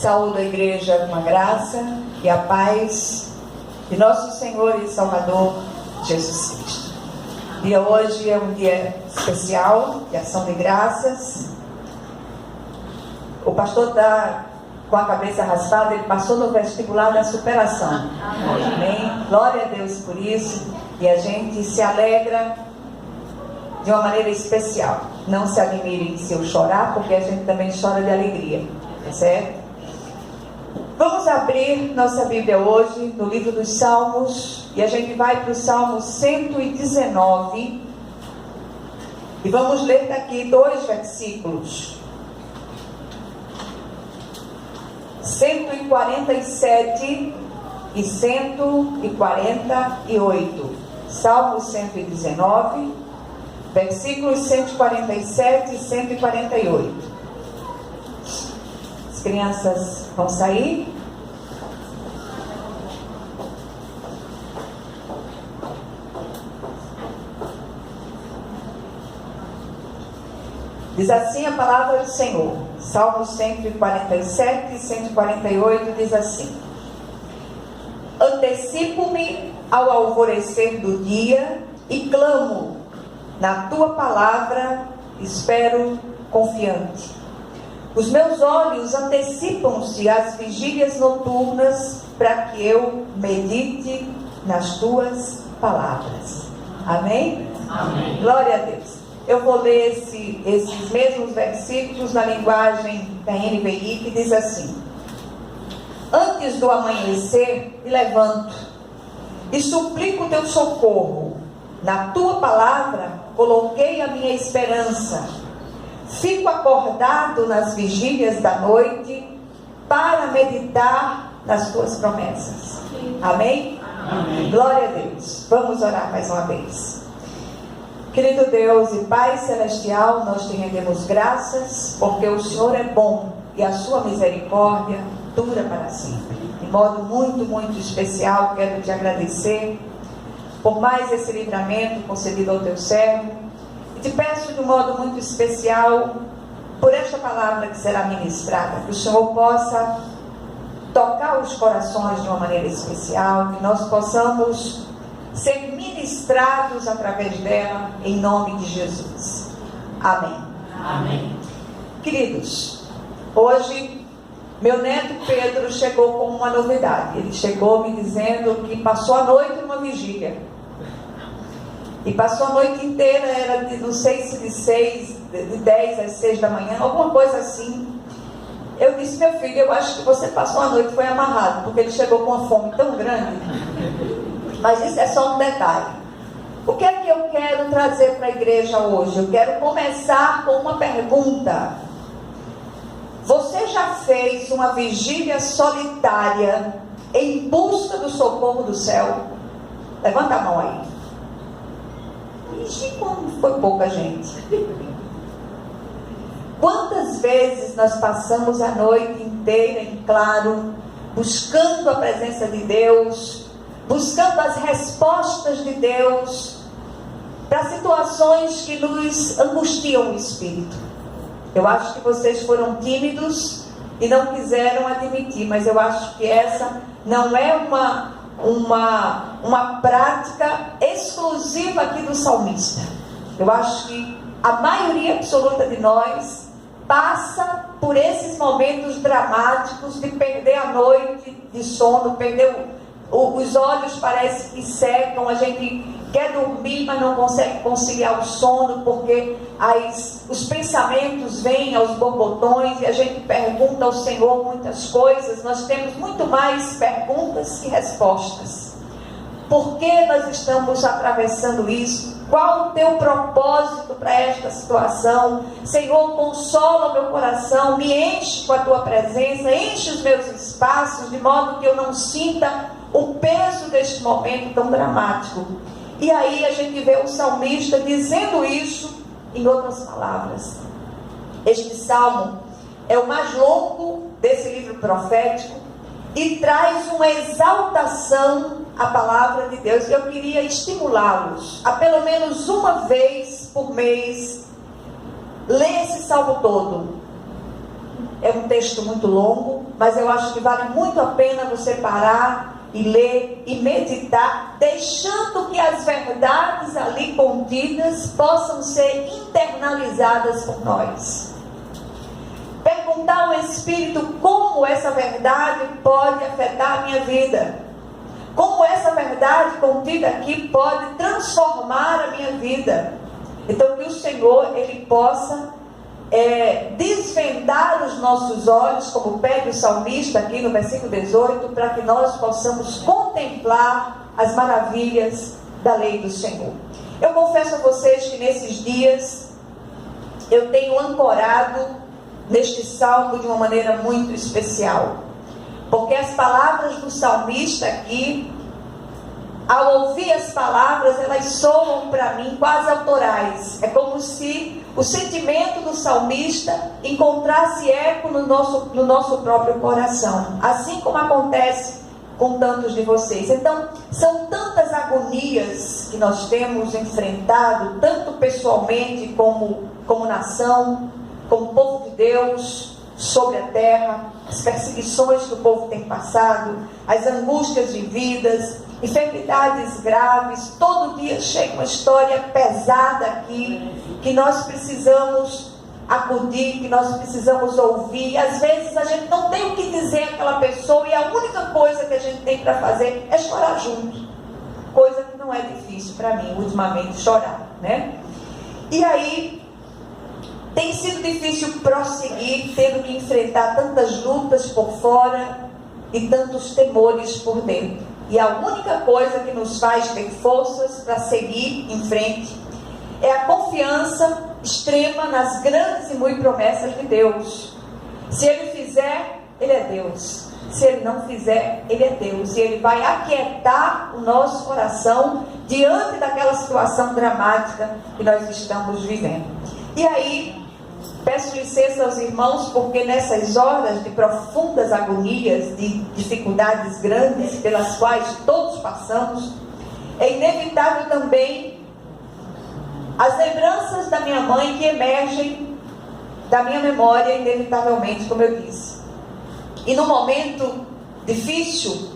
Saúdo a igreja com a graça e a paz de nosso Senhor e Salvador Jesus Cristo. O dia hoje é um dia especial de ação de graças. O pastor está com a cabeça raspada, ele passou no vestibular da superação. Amém? Glória a Deus por isso. E a gente se alegra de uma maneira especial. Não se admirem se eu chorar, porque a gente também chora de alegria, certo? Vamos abrir nossa Bíblia hoje no livro dos Salmos, e a gente vai para o Salmo 119 e vamos ler daqui 2 versículos, 147 e 148. Salmo 119, versículos 147 e 148. As crianças vão sair. Diz assim a palavra do Senhor. Salmo 147 e 148 diz assim: Antecipo-me ao alvorecer do dia e clamo, na tua palavra espero confiante. Os meus olhos antecipam-se às vigílias noturnas para que eu medite nas tuas palavras. Amém? Amém. Glória a Deus. Eu vou ler esses mesmos versículos na linguagem da NVI, que diz assim: Antes do amanhecer me levanto e suplico teu socorro. Na tua palavra coloquei a minha esperança. Fico acordado nas vigílias da noite para meditar nas tuas promessas. Amém? Amém. Glória a Deus. Vamos orar mais uma vez. Querido Deus e Pai Celestial, nós te rendemos graças, porque o Senhor é bom e a sua misericórdia dura para sempre. De modo muito, muito especial, quero te agradecer por mais esse livramento concedido ao teu servo. E te peço de um modo muito especial, por esta palavra que será ministrada, que o Senhor possa tocar os corações de uma maneira especial, que nós possamos ser ministrados através dela, em nome de Jesus. Amém. Amém. Queridos, hoje meu neto Pedro chegou com uma novidade. Ele chegou me dizendo que passou a noite numa vigília. E passou a noite inteira, era de, não sei se de 10 às 6 da manhã, alguma coisa assim. Eu disse: meu filho, eu acho que você passou a noite, foi amarrado, porque ele chegou com uma fome tão grande. Mas isso é só um detalhe. O que é que eu quero trazer para a igreja hoje? Eu quero começar com uma pergunta. Você já fez uma vigília solitária em busca do socorro do céu? Levanta a mão aí. Ixi, como foi pouca gente. Quantas vezes nós passamos a noite inteira em claro, buscando a presença de Deus, buscando as respostas de Deus para situações que nos angustiam o espírito. Eu acho que vocês foram tímidos e não quiseram admitir, mas eu acho que essa não é uma prática exclusiva aqui do salmista. Eu acho que a maioria absoluta de nós passa por esses momentos dramáticos de perder a noite de sono, perder os olhos parece que secam, a gente quer dormir, mas não consegue conciliar o sono, porque os pensamentos vêm aos borbotões e a gente pergunta ao Senhor muitas coisas. Nós temos muito mais perguntas que respostas. Por que nós estamos atravessando isso? Qual o teu propósito para esta situação? Senhor, consola o meu coração, me enche com a tua presença, enche os meus espaços, de modo que eu não sinta o peso deste momento tão dramático. E aí a gente vê o salmista dizendo isso em outras palavras. Este salmo é o mais longo desse livro profético e traz uma exaltação à palavra de Deus. Eu queria estimulá-los a pelo menos uma vez por mês ler esse salmo todo. É um texto muito longo, mas eu acho que vale muito a pena você parar e ler e meditar, deixando que as verdades ali contidas possam ser internalizadas por nós. Perguntar ao Espírito como essa verdade pode afetar a minha vida, como essa verdade contida aqui pode transformar a minha vida. Então que o Senhor, Ele possa desvendar os nossos olhos, como pede o salmista aqui no versículo 18, para que nós possamos contemplar as maravilhas da lei do Senhor. Eu confesso a vocês que nesses dias eu tenho ancorado neste salmo de uma maneira muito especial, porque as palavras do salmista aqui, ao ouvir as palavras, elas soam para mim quase autorais. É como se o sentimento do salmista encontrasse eco no nosso próprio coração, assim como acontece com tantos de vocês. Então, são tantas agonias que nós temos enfrentado, tanto pessoalmente como nação, como povo de Deus, sobre a terra, as perseguições que o povo tem passado, as angústias de vidas, enfermidades graves. Todo dia chega uma história pesada aqui, que nós precisamos acudir, que nós precisamos ouvir. Às vezes a gente não tem o que dizer àquela pessoa e a única coisa que a gente tem para fazer é chorar junto, coisa que não é difícil para mim ultimamente, chorar, né? E aí tem sido difícil prosseguir, tendo que enfrentar tantas lutas por fora e tantos temores por dentro. E a única coisa que nos faz ter forças para seguir em frente é a confiança extrema nas grandes e muitas promessas de Deus. Se Ele fizer, Ele é Deus. Se Ele não fizer, Ele é Deus. E Ele vai aquietar o nosso coração diante daquela situação dramática que nós estamos vivendo. E aí, peço licença aos irmãos, porque nessas horas de profundas agonias, de dificuldades grandes pelas quais todos passamos, é inevitável também as lembranças da minha mãe que emergem da minha memória, inevitavelmente, como eu disse. E no momento difícil,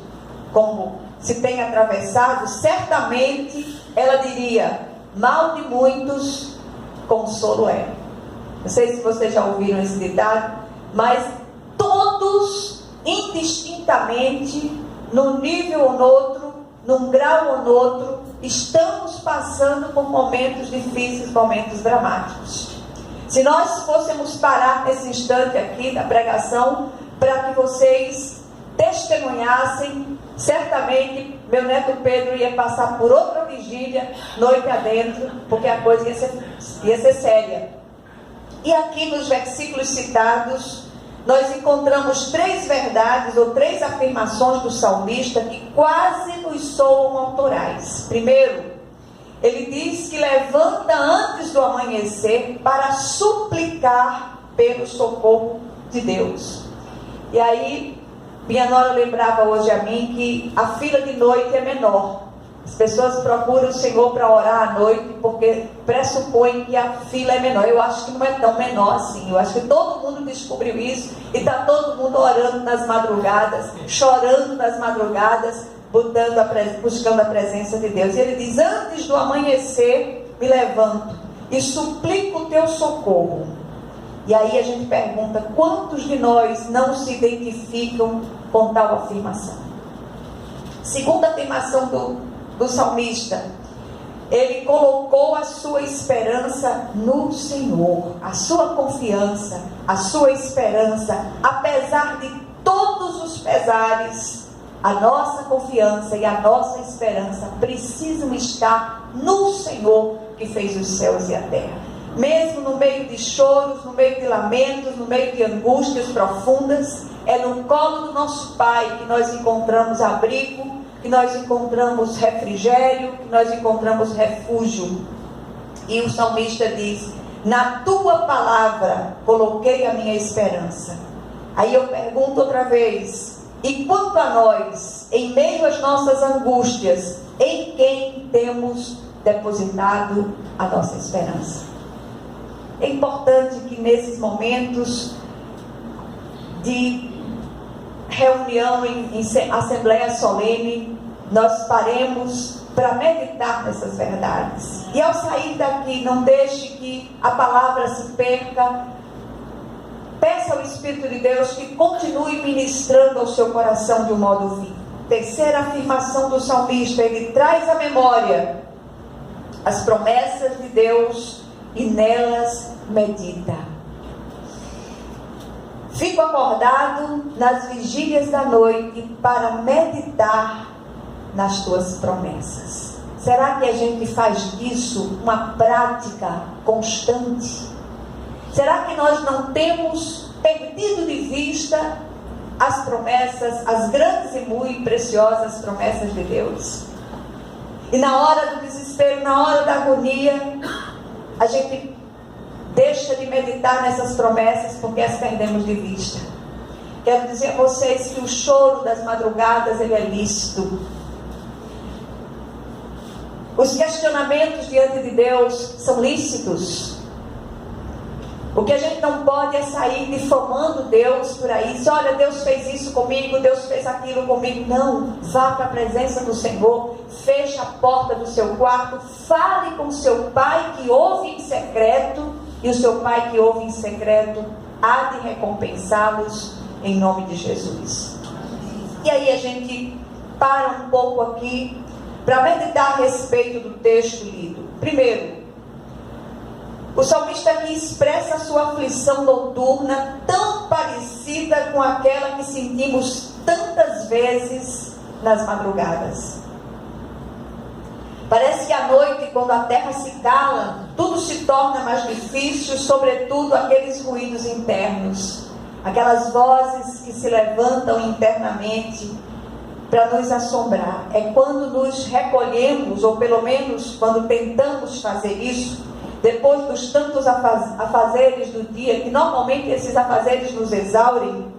como se tem atravessado, certamente ela diria: mal de muitos, consolo é. Não sei se vocês já ouviram esse ditado, mas todos, indistintamente, num nível ou no outro, num grau ou no outro, estamos passando por momentos difíceis, momentos dramáticos. Se nós fôssemos parar nesse instante aqui da pregação, para que vocês testemunhassem, certamente meu neto Pedro ia passar por outra vigília, noite adentro, porque a coisa ia ser séria. E aqui nos versículos citados, nós encontramos 3 verdades ou 3 afirmações do salmista que quase nos soam autorais. Primeiro, ele diz que levanta antes do amanhecer para suplicar pelo socorro de Deus. E aí, minha nora lembrava hoje a mim que a fila de noite é menor. As pessoas procuram o Senhor para orar à noite porque pressupõem que a fila é menor. Eu acho que não é tão menor assim. Eu acho que todo mundo descobriu isso e está todo mundo orando nas madrugadas, chorando nas madrugadas, buscando a presença de Deus. E ele diz: antes do amanhecer me levanto e suplico o teu socorro. E aí a gente pergunta: quantos de nós não se identificam com tal afirmação? Segunda afirmação do salmista: ele colocou a sua esperança no Senhor, a sua confiança, a sua esperança, apesar de todos os pesares. A nossa confiança e a nossa esperança precisam estar no Senhor que fez os céus e a terra. Mesmo no meio de choros, no meio de lamentos, no meio de angústias profundas, é no colo do nosso Pai que nós encontramos abrigo, que nós encontramos refrigério, que nós encontramos refúgio. E o salmista diz: na tua palavra coloquei a minha esperança. Aí eu pergunto outra vez: e quanto a nós, em meio às nossas angústias, em quem temos depositado a nossa esperança? É importante que nesses momentos de reunião, em assembleia solene, nós paremos para meditar nessas verdades. E ao sair daqui, não deixe que a palavra se perca. Peça ao Espírito de Deus que continue ministrando ao seu coração de um modo vivo. Terceira afirmação do salmista, ele traz à memória as promessas de Deus e nelas medita. Fico acordado nas vigílias da noite para meditar nas tuas promessas. Será que a gente faz disso uma prática constante? Será que nós não temos perdido de vista as promessas, as grandes e muito preciosas promessas de Deus? E na hora do desespero, na hora da agonia, a gente deixa de meditar nessas promessas porque as perdemos de vista. Quero dizer a vocês que o choro das madrugadas, ele é lícito. Os questionamentos diante de Deus são lícitos. O que a gente não pode é sair difamando Deus por aí. Diz, olha, Deus fez isso comigo, Deus fez aquilo comigo. Não, vá para a presença do Senhor, feche a porta do seu quarto, fale com o seu pai que ouve em secreto, e o seu pai que ouve em secreto há de recompensá-los em nome de Jesus. E aí a gente para um pouco aqui para meditar a respeito do texto lido. Primeiro, o salmista aqui expressa a sua aflição noturna, tão parecida com aquela que sentimos tantas vezes nas madrugadas. Parece que à noite, quando a terra se cala, tudo se torna mais difícil, sobretudo aqueles ruídos internos, aquelas vozes que se levantam internamente para nos assombrar. É quando nos recolhemos, ou pelo menos quando tentamos fazer isso, depois dos tantos afazeres do dia, que normalmente esses afazeres nos exaurem,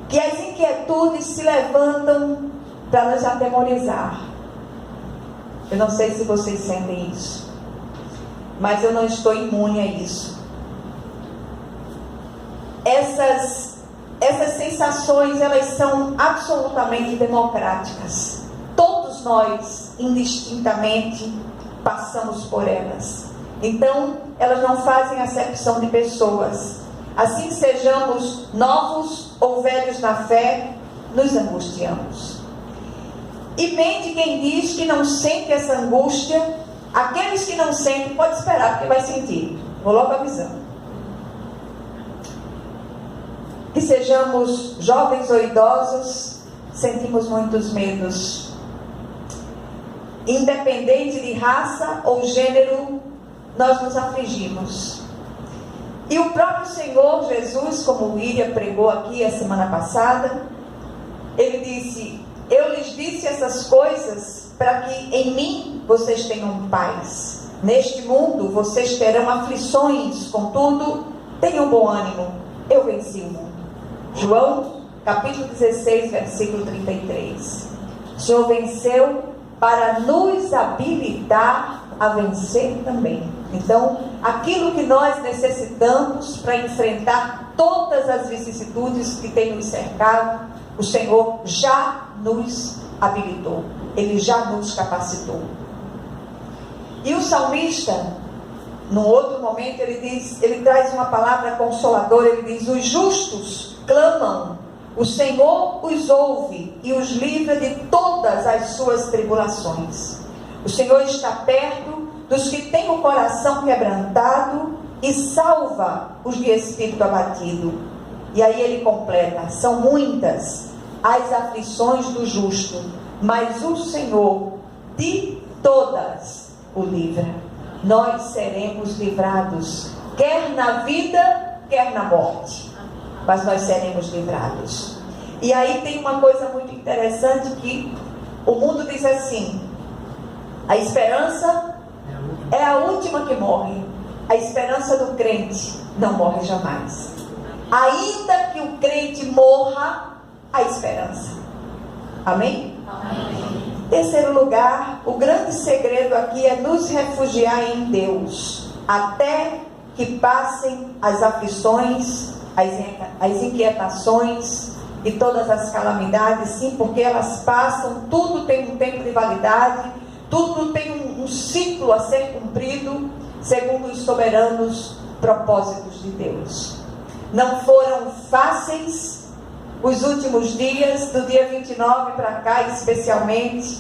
que as inquietudes se levantam para nos atemorizar. Eu não sei se vocês sentem isso, mas eu não estou imune a isso. Essas sensações, elas são absolutamente democráticas. Todos nós, indistintamente, passamos por elas. Então, elas não fazem acepção de pessoas. Assim sejamos novos ou velhos na fé, nos angustiamos. E mente quem diz que não sente essa angústia. Aqueles que não sentem, pode esperar, porque vai sentir. Vou logo avisando. Que sejamos jovens ou idosos, sentimos muitos medos. Independente de raça ou gênero, nós nos afligimos. E o próprio Senhor Jesus, como o William pregou aqui a semana passada, ele disse: eu lhes disse essas coisas para que em mim vocês tenham paz. Neste mundo vocês terão aflições, contudo, tenham bom ânimo, eu venci o mundo. João, capítulo 16, versículo 33. O Senhor venceu para nos habilitar a vencer também. Então, aquilo que nós necessitamos para enfrentar todas as vicissitudes que tem nos cercado, o Senhor já nos habilitou. Ele já nos capacitou. E o salmista, num outro momento, ele traz uma palavra consoladora. Ele diz: os justos clamam, o Senhor os ouve e os livra de todas as suas tribulações. O Senhor está perto dos que têm o coração quebrantado e salva os de espírito abatido. E aí ele completa: são muitas as aflições do justo, mas o Senhor de todas o livra. Nós seremos livrados, quer na vida, quer na morte, mas nós seremos livrados. E aí tem uma coisa muito interessante, que o mundo diz assim: a esperança é a última que morre. A esperança do crente não morre jamais. Ainda que o crente morra, a esperança. Amém? Amém. Terceiro lugar, o grande segredo aqui é nos refugiar em Deus, até que passem as aflições, as inquietações e todas as calamidades, sim, porque elas passam, tudo tem um tempo de validade, tudo tem um ciclo a ser cumprido, segundo os soberanos propósitos de Deus. Não foram fáceis os últimos dias, do dia 29 para cá especialmente,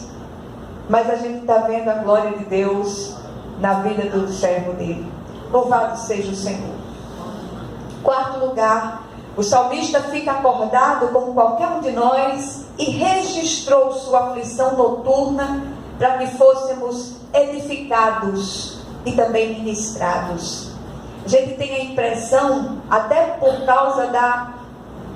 mas a gente está vendo a glória de Deus na vida do servo dele. Louvado seja o Senhor. Quarto lugar, o salmista fica acordado como qualquer um de nós e registrou sua aflição noturna para que fôssemos edificados e também ministrados. A gente tem a impressão, até por causa da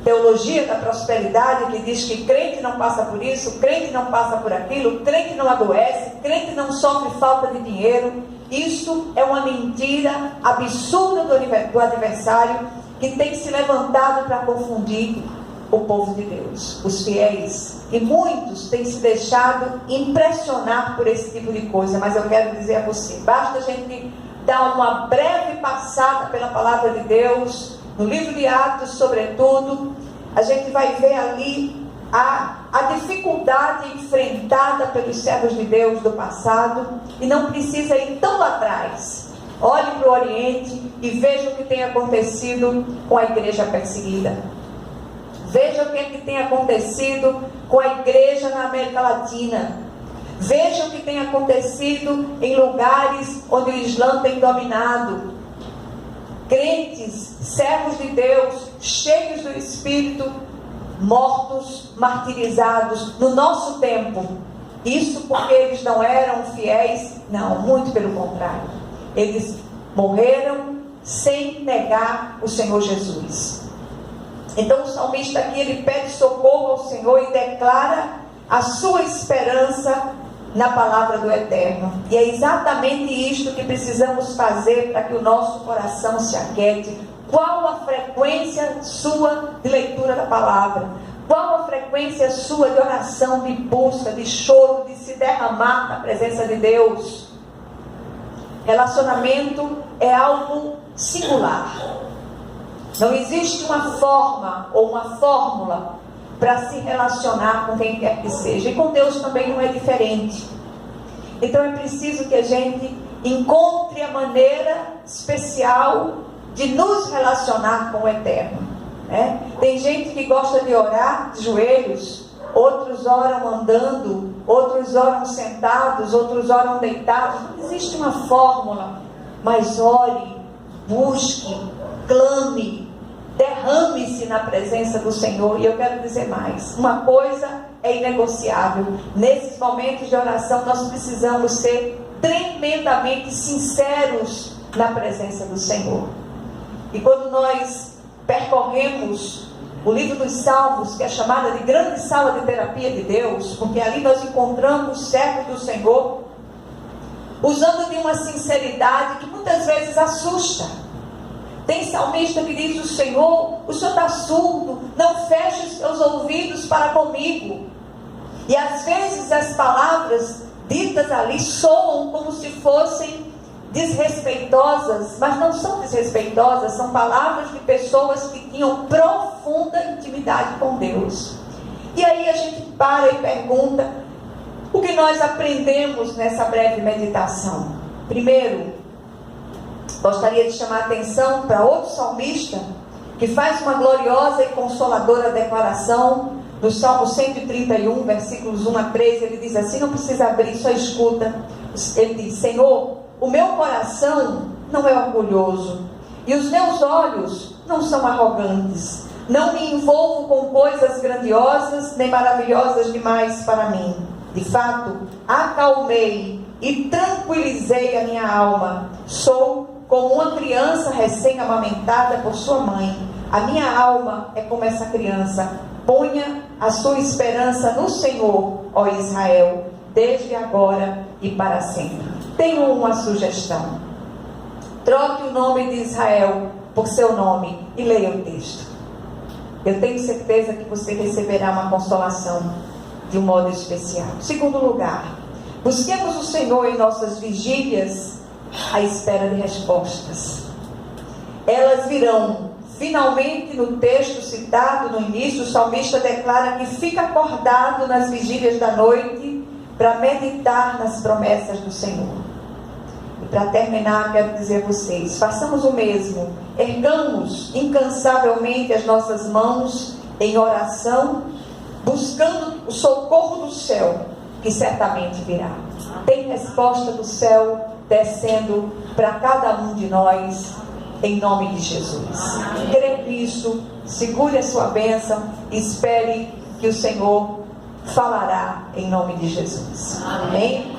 teologia da prosperidade, que diz que crente não passa por isso, crente não passa por aquilo, crente não adoece, crente não sofre falta de dinheiro. Isso é uma mentira absurda do adversário, que tem se levantado para confundir o povo de Deus, os fiéis. E muitos têm se deixado impressionar por esse tipo de coisa. Mas eu quero dizer a você, basta a gente dar uma breve passada pela palavra de Deus, no livro de Atos sobretudo, a gente vai ver ali a dificuldade enfrentada pelos servos de Deus do passado, e não precisa ir tão lá atrás. Olhe para o Oriente e veja o que tem acontecido com a igreja perseguida. Veja o que tem acontecido com a igreja na América Latina. Veja o que tem acontecido em lugares onde o Islã tem dominado. Crentes, servos de Deus, cheios do Espírito, mortos, martirizados no nosso tempo. Isso porque eles não eram fiéis? Não, muito pelo contrário. Eles morreram sem negar o Senhor Jesus. Então o salmista aqui, ele pede socorro ao Senhor e declara a sua esperança na palavra do Eterno. E é exatamente isto que precisamos fazer para que o nosso coração se aquiete. Qual a frequência sua de leitura da palavra? Qual a frequência sua de oração, de busca, de choro, de se derramar na presença de Deus? Relacionamento é algo singular. Não existe uma forma ou uma fórmula para se relacionar com quem quer que seja. E com Deus também não é diferente. Então é preciso que a gente encontre a maneira especial de nos relacionar com o Eterno, né? Tem gente que gosta de orar de joelhos, outros oram andando, outros oram sentados, outros oram deitados. Não existe uma fórmula, mas ore, busque, clame, derrame-se na presença do Senhor. E eu quero dizer mais, uma coisa é inegociável: nesses momentos de oração nós precisamos ser tremendamente sinceros na presença do Senhor. E quando nós percorremos o livro dos Salmos, que é chamada de grande sala de terapia de Deus, porque ali nós encontramos servos do Senhor usando de uma sinceridade que muitas vezes assusta. Tem salmista que diz: o Senhor está surdo, não feche os seus ouvidos para comigo. E às vezes as palavras ditas ali soam como se fossem desrespeitosas, mas não são desrespeitosas, são palavras de pessoas que tinham profunda intimidade com Deus. E aí a gente para e pergunta: o que nós aprendemos nessa breve meditação? Primeiro, gostaria de chamar a atenção para outro salmista que faz uma gloriosa e consoladora declaração no Salmo 131, versículos 1 a 3. Ele diz assim, não precisa abrir, só escuta. Ele diz: Senhor, o meu coração não é orgulhoso e os meus olhos não são arrogantes. Não me envolvo com coisas grandiosas nem maravilhosas demais para mim. De fato, acalmei e tranquilizei a minha alma. Sou como uma criança recém-amamentada por sua mãe. A minha alma é como essa criança. Ponha a sua esperança no Senhor, ó Israel, desde agora e para sempre. Tenho uma sugestão: troque o nome de Israel por seu nome e leia o texto. Eu tenho certeza que você receberá uma consolação de um modo especial. Segundo lugar, busquemos o Senhor em nossas vigílias à espera de respostas. Elas virão Finalmente, no texto citado no início, o salmista declara que fica acordado nas vigílias da noite para meditar nas promessas do Senhor. E para terminar, quero dizer a vocês, façamos o mesmo. Ergamos incansavelmente as nossas mãos em oração, buscando o socorro do céu, que certamente virá. Tem resposta do céu descendo para cada um de nós, em nome de Jesus. Crê nisso, segure a sua bênção, espere que o Senhor falará em nome de Jesus. Amém?